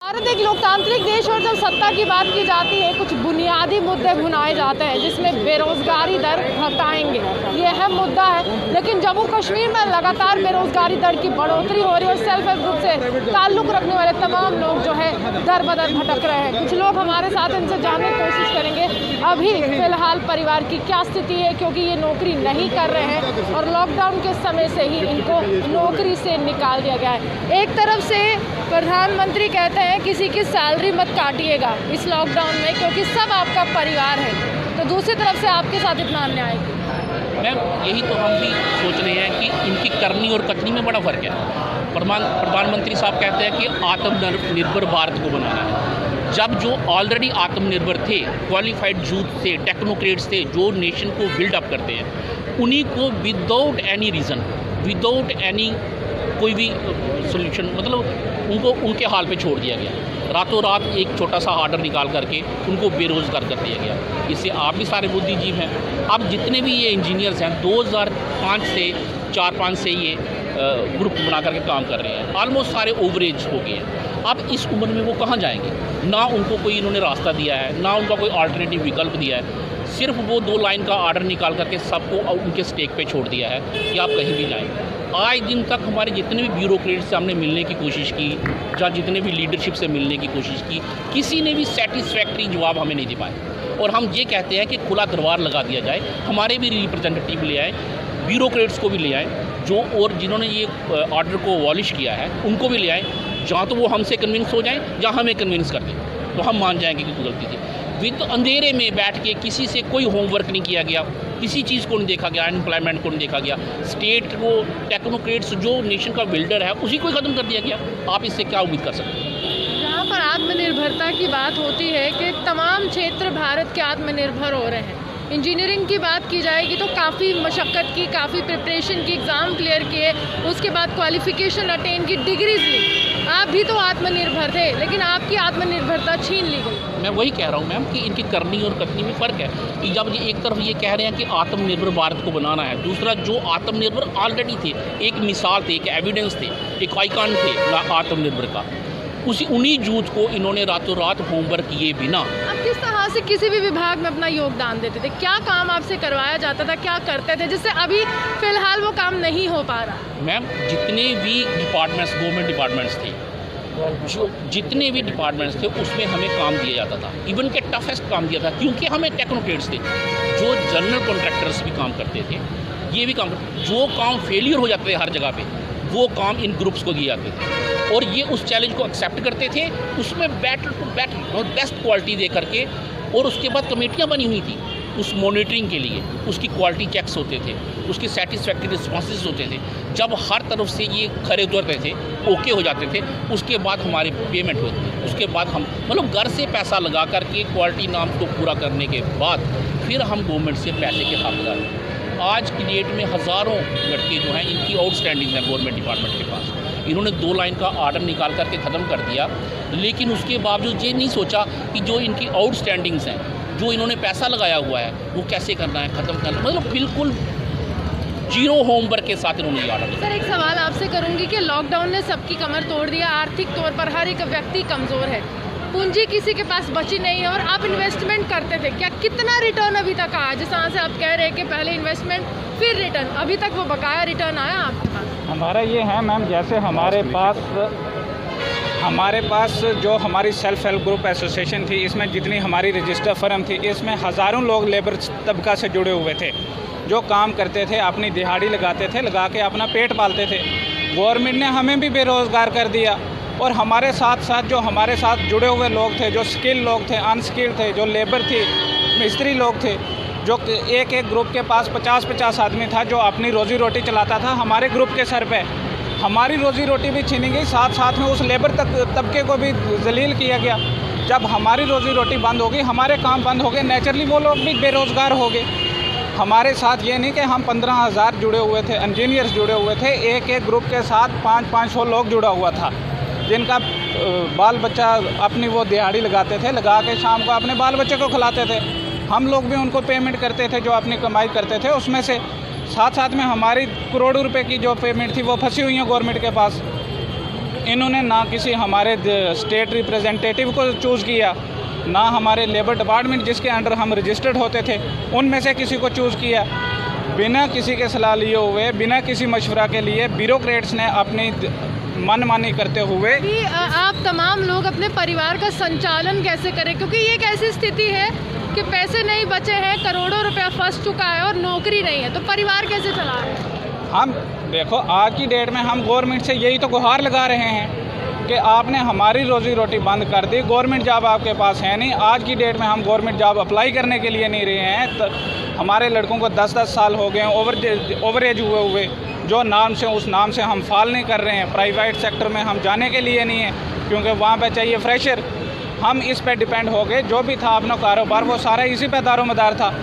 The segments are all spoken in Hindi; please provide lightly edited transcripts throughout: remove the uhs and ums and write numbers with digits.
भारत एक लोकतांत्रिक देश और जब सत्ता की बात की जाती है कुछ बुनियादी मुद्दे भुनाए जाते हैं जिसमें बेरोजगारी दर घटाएंगे, ये अहम मुद्दा है। लेकिन जम्मू कश्मीर में लगातार बेरोजगारी दर की बढ़ोतरी हो रही है और सेल्फ हेल्प ग्रुप से ताल्लुक़ रखने वाले तमाम लोग जो है दर बदर भटक रहे हैं। कुछ लोग हमारे साथ इनसे जानने की कोशिश करेंगे अभी फ़िलहाल परिवार की क्या स्थिति है, क्योंकि ये नौकरी नहीं कर रहे हैं और लॉकडाउन के समय से ही इनको नौकरी से निकाल दिया गया है। एक तरफ से प्रधानमंत्री कहते हैं किसी की सैलरी मत काटिएगा इस लॉकडाउन में क्योंकि सब आपका परिवार है, तो दूसरी तरफ से आपके साथ इतना अन्याय क्यों? मैम यही तो हम भी सोच रहे हैं कि इनकी करनी और कथनी में बड़ा फ़र्क है। प्रधानमंत्री साहब कहते हैं कि आत्मनिर्भर भारत को बनाना है, जब जो ऑलरेडी आत्मनिर्भर थे, क्वालिफाइड यूथ थे, टेक्नोक्रेट्स थे, जो नेशन को बिल्डअप करते हैं, उन्हीं को without any reason, without any कोई भी सोल्यूशन, मतलब उनको उनके हाल पे छोड़ दिया गया। रातों रात एक छोटा सा ऑर्डर निकाल करके उनको बेरोज़गार कर दिया गया। इससे आप भी सारे बुद्धिजीव हैं। अब जितने भी ये इंजीनियर्स हैं 2005 से 4-5 से ये ग्रुप बना करके काम कर रहे हैं, ऑलमोस्ट सारे ओवरेज हो गए हैं। अब इस उम्र में वो कहाँ जाएंगे? ना उनको कोई इन्होंने रास्ता दिया है, ना उनका कोई अल्टरनेटिव विकल्प दिया है। सिर्फ वो 2 लाइन का ऑर्डर निकाल करके सबको उनके स्टेक पे छोड़ दिया है कि आप कहीं भी जाएं। आज दिन तक हमारे जितने भी ब्यूरोक्रेट से हमने मिलने की कोशिश की, या जितने भी लीडरशिप से मिलने की कोशिश की, किसी ने भी सेटिस्फैक्ट्री जवाब हमें नहीं दे पाए। और हम ये कहते हैं कि खुला दरबार लगा दिया जाए, हमारे भी रिप्रेजेंटेटिव ले आए, ब्यूरोक्रेट्स को भी ले आए, जो और जिन्होंने ये ऑर्डर को वॉलिश किया है उनको भी ले आए। जहाँ तो वो हमसे कन्विंस हो जाएं या हमें कन्विंस कर दें, तो हम मान जाएंगे कि कोई गलती थी। विद अंधेरे में बैठ के किसी से कोई होमवर्क नहीं किया गया, किसी चीज़ को नहीं देखा गया, अनएम्प्लॉयमेंट को नहीं देखा गया, स्टेट को टेक्नोक्रेट्स जो नेशन का बिल्डर है उसी को ही ख़त्म कर दिया गया। आप इससे क्या उम्मीद कर सकते हैं? जहाँ पर आत्मनिर्भरता की बात होती है कि तमाम क्षेत्र भारत के आत्मनिर्भर हो रहे हैं। इंजीनियरिंग की बात की जाएगी तो काफ़ी मशक्क़त की, काफ़ी प्रिपरेशन की, एग्ज़ाम क्लियर किए, उसके बाद क्वालिफ़िकेशन अटेन की, डिग्रीज ली। आप भी तो आत्मनिर्भर थे, लेकिन आपकी आत्मनिर्भरता छीन ली गई। मैं वही कह रहा हूँ मैम कि इनकी करनी और कथनी में फ़र्क है कि जब ये एक तरफ ये कह रहे हैं कि आत्मनिर्भर भारत को बनाना है, दूसरा जो आत्मनिर्भर ऑलरेडी थे, एक मिसाल थे, एक एविडेंस थे, एक आइकॉन थे आत्मनिर्भर का, उन्हीं यूथ को इन्होंने रातों रात होमवर्क किए बिना। अब किस तरह से किसी भी विभाग में अपना योगदान देते थे? क्या काम आपसे करवाया जाता था, क्या करते थे जिससे अभी फ़िलहाल वो काम नहीं हो पा रहा? मैम जितने भी डिपार्टमेंट्स, गवर्नमेंट डिपार्टमेंट्स थे, जो जितने भी डिपार्टमेंट्स थे उसमें हमें काम दिया जाता था, इवन के टफेस्ट काम दिया था, क्योंकि हमें टेक्नोक्रेट्स थे जो जनरल कॉन्ट्रैक्टर्स भी काम करते थे, ये भी काम, जो काम फेलियर हो जाते थे हर जगह पे, वो काम इन ग्रुप्स को दिए जाते थे और ये उस चैलेंज को एक्सेप्ट करते थे, उसमें बेटर टू बेटर और बेस्ट क्वालिटी दे करके, और उसके बाद कमेटियाँ बनी हुई थी उस मॉनिटरिंग के लिए, उसकी क्वालिटी चेक्स होते थे, उसके सेटिस्फैक्ट्री रिस्पॉन्सेज होते थे। जब हर तरफ से ये खरे उतरते थे, ओके हो जाते थे, उसके बाद हमारी पेमेंट होती थी, उसके बाद हम मतलब घर से पैसा लगा करके क्वालिटी नाम को पूरा करने के बाद फिर हम गवर्नमेंट से पैसे के हकदार हैं। आज की डेट में हज़ारों लड़के जो हैं इनकी आउटस्टैंडिंग है गवर्नमेंट डिपार्टमेंट के पास। इन्होंने 2 लाइन का ऑर्डर निकाल करके ख़त्म कर दिया, लेकिन उसके बावजूद ये नहीं सोचा कि जो इनकी आउटस्टैंडिंग्स हैं, जो इन्होंने पैसा लगाया हुआ है, वो कैसे करना है, ख़त्म करना, मतलब बिल्कुल जीरो होमवर्क के साथ इन्होंने ये ऑर्डर। सर एक सवाल आपसे करूंगी कि लॉकडाउन ने सबकी कमर तोड़ दिया, आर्थिक तौर पर हर एक व्यक्ति कमज़ोर है, पूंजी किसी के पास बची नहीं है और आप इन्वेस्टमेंट करते थे, क्या कितना रिटर्न अभी तक आया? जिस तरह से आप कह रहे हैं कि पहले इन्वेस्टमेंट फिर रिटर्न, अभी तक वो बकाया रिटर्न आया आपके पास? हमारा ये है मैम, जैसे हमारे पास जो हमारी सेल्फ हेल्प ग्रुप एसोसिएशन थी, इसमें जितनी हमारी रजिस्टर फर्म थी, इसमें हज़ारों लोग लेबर तबका से जुड़े हुए थे जो काम करते थे, अपनी दिहाड़ी लगाते थे, लगा के अपना पेट पालते थे। गवर्नमेंट ने हमें भी बेरोज़गार कर दिया और हमारे साथ साथ जो हमारे साथ जुड़े हुए लोग थे, जो स्किल लोग थे, अनस्किल्ड थे, जो लेबर थी, मिस्त्री लोग थे, जो एक ग्रुप के पास 50-50 आदमी था जो अपनी रोज़ी रोटी चलाता था। हमारे ग्रुप के सर पे हमारी रोज़ी रोटी भी छीनी गई, साथ साथ में उस लेबर तबके को भी जलील किया गया। जब हमारी रोज़ी रोटी बंद हो गई, हमारे काम बंद हो गए, नेचुरली वो लोग भी बेरोज़गार हो गए। हमारे साथ ये नहीं कि हम 15,000 जुड़े हुए थे, इंजीनियर्स जुड़े हुए थे, एक ग्रुप के साथ 500-500 लोग जुड़ा हुआ था, जिनका बाल बच्चा अपनी वो दिहाड़ी लगाते थे, लगा के शाम को अपने बाल बच्चे को खिलाते थे। हम लोग भी उनको पेमेंट करते थे जो अपनी कमाई करते थे उसमें से। साथ साथ में हमारी करोड़ों रुपए की जो पेमेंट थी वो फंसी हुई है गवर्नमेंट के पास। इन्होंने ना किसी हमारे स्टेट रिप्रेजेंटेटिव को चूज़ किया, ना हमारे लेबर डिपार्टमेंट जिसके अंडर हम रजिस्टर्ड होते थे उनमें से किसी को चूज़ किया। बिना किसी के सलाह लिए हुए, बिना किसी मशवरा के लिए ब्यूरोक्रेट्स ने अपनी मनमानी करते हुए कि आप तमाम लोग अपने परिवार का संचालन कैसे करें, क्योंकि ये एक ऐसी स्थिति है कि पैसे नहीं बचे हैं, करोड़ों रुपया फंस चुका है और नौकरी नहीं है, तो परिवार कैसे चला रहे हैं? हम देखो आज की डेट में हम गवर्नमेंट से यही तो गुहार लगा रहे हैं कि आपने हमारी रोज़ी रोटी बंद कर दी, गवर्नमेंट जॉब आपके पास है नहीं। आज की डेट में हम गवर्नमेंट जॉब अप्लाई करने के लिए नहीं रहे हैं। तो हमारे लड़कों को 10-10 साल हो गए हैं ओवर एज हुए जो नाम से उस नाम से हम फाल नहीं कर रहे हैं। प्राइवेट सेक्टर में हम जाने के लिए नहीं है क्योंकि वहाँ पे चाहिए फ्रेशर। हम इस पे डिपेंड हो गए, जो भी था अपना कारोबार वो सारा इसी पे दारोमदार था।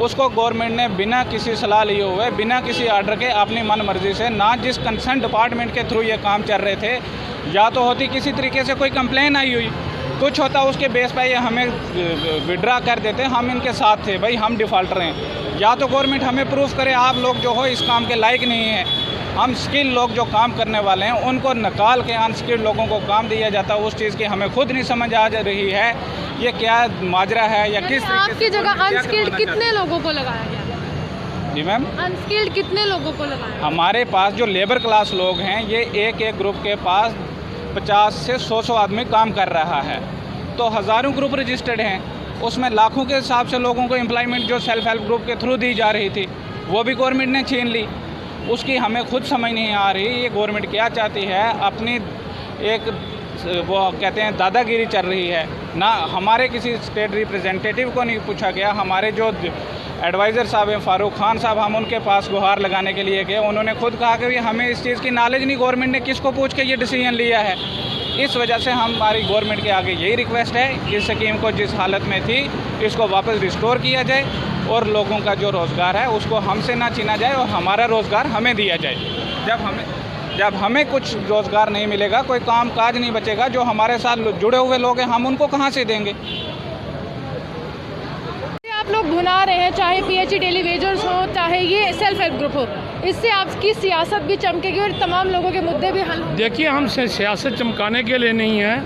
उसको गवर्नमेंट ने बिना किसी सलाह लिए हुए, बिना किसी आर्डर के अपनी मन मर्जी से, ना जिस कंसर्न डिपार्टमेंट के थ्रू ये काम चल रहे थे, या तो होती किसी तरीके से कोई कंप्लेन आई हुई, कुछ होता उसके बेस पे ये हमें विड्रा कर देते, हम इनके साथ थे, भाई हम डिफ़ॉल्टर हैं। या तो गवर्नमेंट हमें प्रूफ करे आप लोग जो हो इस काम के लायक नहीं हैं। हम स्किल लोग जो काम करने वाले हैं उनको निकाल के अनस्किल्ड लोगों को काम दिया जाता है। उस चीज़ की हमें खुद नहीं समझ आ रही है ये क्या माजरा है या किस आपकी जगह अनस्किल्ड कितने लोगों को लगाया गया? जी मैम, अनस्किल्ड कितने लोगों को लगाया? हमारे पास जो लेबर क्लास लोग हैं ये एक ग्रुप के पास 50 से 100 आदमी काम कर रहा है, तो हज़ारों ग्रुप रजिस्टर्ड हैं, उसमें लाखों के हिसाब से लोगों को एम्प्लॉयमेंट जो सेल्फ हेल्प ग्रुप के थ्रू दी जा रही थी वो भी गवर्नमेंट ने छीन ली। उसकी हमें खुद समझ नहीं आ रही ये गवर्नमेंट क्या चाहती है। अपनी एक वो कहते हैं दादागिरी चल रही है ना। हमारे किसी स्टेट रिप्रेजेंटेटिव को नहीं पूछा गया। हमारे जो एडवाइज़र साहब हैं फ़ारूक खान साहब, हम उनके पास गुहार लगाने के लिए गए, उन्होंने खुद कहा कि हमें इस चीज़ की नॉलेज नहीं, गवर्नमेंट ने किसको पूछ के ये डिसीजन लिया है। इस वजह से हमारी गवर्नमेंट के आगे यही रिक्वेस्ट है कि इस स्कीम को जिस हालत में थी इसको वापस रिस्टोर किया जाए और लोगों का जो रोज़गार है उसको हमसे ना छीना जाए और हमारा रोज़गार हमें दिया जाए। जब हमें कुछ रोज़गार नहीं मिलेगा, कोई काम काज नहीं बचेगा, जो हमारे साथ जुड़े हुए लोग हैं हम उनको कहाँ से देंगे? आप लोग भुना रहे हैं, चाहे पीएचई डेली वेजर्स हो, चाहे ये सेल्फ हेल्प ग्रुप हो, इससे आपकी सियासत भी चमकेगी और तमाम लोगों के मुद्दे भी हल होंगे। देखिए, हम सियासत चमकाने के लिए नहीं है,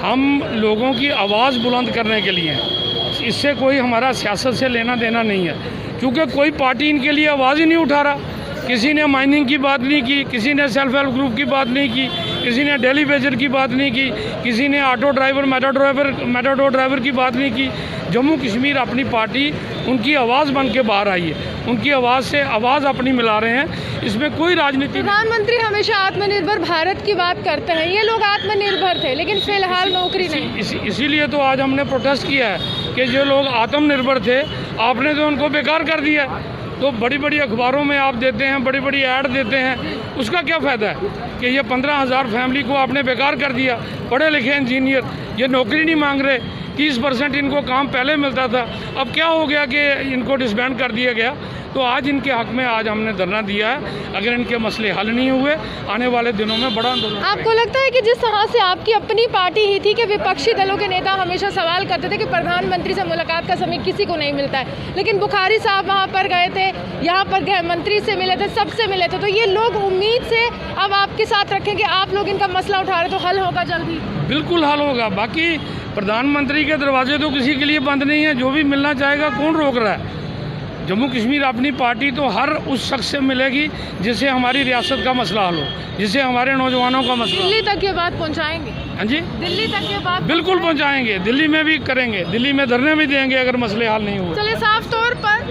हम लोगों की आवाज़ बुलंद करने के लिए हैं। इससे कोई हमारा सियासत से लेना देना नहीं है, क्योंकि कोई पार्टी इनके लिए आवाज़ ही नहीं उठा रहा। किसी ने माइनिंग की बात नहीं की, किसी ने सेल्फ हेल्प ग्रुप की बात नहीं की, किसी ने डेली वेजर की बात नहीं की, किसी ने ऑटो ड्राइवर मेटाडोर ड्राइवर की बात नहीं की। जम्मू कश्मीर अपनी पार्टी उनकी आवाज़ बन के बाहर आई है, उनकी आवाज़ से आवाज़ अपनी मिला रहे हैं। इसमें कोई राजनीति। प्रधानमंत्री हमेशा आत्मनिर्भर भारत की बात करते हैं, ये लोग आत्मनिर्भर थे लेकिन फिलहाल नौकरी नहीं। इसीलिए तो आज हमने प्रोटेस्ट किया है कि जो लोग आत्मनिर्भर थे आपने तो उनको बेकार कर दिया। तो बड़ी बड़ी अखबारों में आप देते हैं, बड़ी बड़ी ऐड देते हैं, उसका क्या फ़ायदा है कि ये 15,000 फैमिली को आपने बेकार कर दिया। पढ़े लिखे इंजीनियर ये नौकरी नहीं मांग रहे, 30% इनको काम पहले मिलता था, अब क्या हो गया कि इनको डिसबैंड कर दिया गया। तो आज इनके हक में आज हमने धरना दिया है। अगर इनके मसले हल नहीं हुए आने वाले दिनों में बड़ा आंदोलन। आपको लगता है कि जिस तरह से आपकी अपनी पार्टी ही थी कि विपक्षी दलों के नेता हमेशा सवाल करते थे कि प्रधानमंत्री से मुलाकात का समय किसी को नहीं मिलता है, लेकिन बुखारी साहब वहाँ पर गए थे, यहाँ पर गृह मंत्री से मिले थे, सबसे मिले थे, तो ये लोग उम्मीद से अब आपके साथ रखें कि आप लोग इनका मसला उठा रहे तो हल होगा जल्दी? बिल्कुल हल होगा। बाकी प्रधानमंत्री के दरवाजे तो किसी के लिए बंद नहीं है, जो भी मिलना चाहेगा कौन रोक रहा है। जम्मू कश्मीर अपनी पार्टी तो हर उस शख्स से मिलेगी जिससे हमारी रियासत का मसला हल हो, जिससे हमारे नौजवानों का मसला। दिल्ली तक ये बात पहुंचाएंगे? हाँ जी, दिल्ली तक ये बात बिल्कुल पहुंचाएंगे। दिल्ली में भी करेंगे, दिल्ली में धरने भी देंगे अगर मसले हल नहीं हुए। चलिए, साफ तौर पर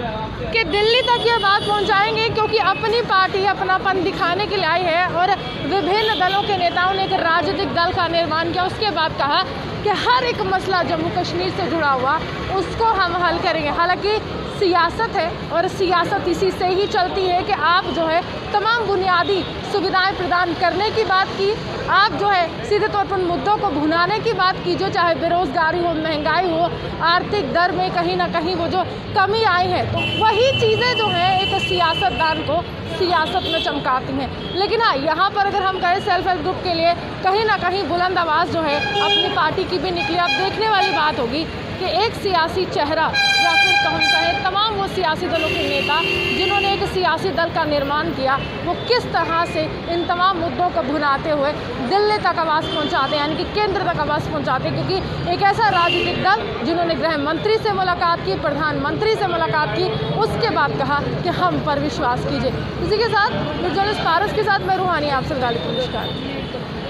कि दिल्ली तक ये बात पहुंचाएंगे क्योंकि अपनी पार्टी अपनापन दिखाने के लिए आई है और विभिन्न दलों के नेताओं ने एक राजनीतिक दल का निर्माण किया। उसके बाद कहा कि हर एक मसला जम्मू कश्मीर से जुड़ा हुआ उसको हम हल करेंगे। हालांकि सियासत है और सियासत इसी से ही चलती है कि आप जो है तमाम बुनियादी सुविधाएं प्रदान करने की बात की, आप जो है सीधे तौर पर मुद्दों को भुनाने की बात की, जो चाहे बेरोज़गारी हो, महंगाई हो, आर्थिक दर में कहीं ना कहीं वो जो कमी आई है, तो वही चीज़ें जो हैं एक सियासतदान को सियासत में चमकाती हैं। लेकिन हाँ, यहाँ पर अगर हम कहें सेल्फ हेल्प ग्रुप के लिए कहीं ना कहीं बुलंद आवाज़ जो है अपनी पार्टी की भी निकली। अब देखने वाली बात होगी कि एक सियासी चेहरा या फिर हम कहें तमाम वो सियासी दलों के नेता जिन्होंने एक सियासी दल का निर्माण किया, वो किस तरह से इन तमाम मुद्दों को भुनाते हुए दिल्ली तक आवाज़ पहुंचाते हैं, यानी कि केंद्र तक आवाज़ पहुंचाते हैं। क्योंकि एक ऐसा राजनीतिक दल जिन्होंने गृह मंत्री से मुलाकात की, प्रधानमंत्री से मुलाकात की, उसके बाद कहा कि हम पर विश्वास कीजिए। इसी के साथ जर्नलिस्ट पारस के साथ मैं रूहानी आपसे गालिब नमस्कार।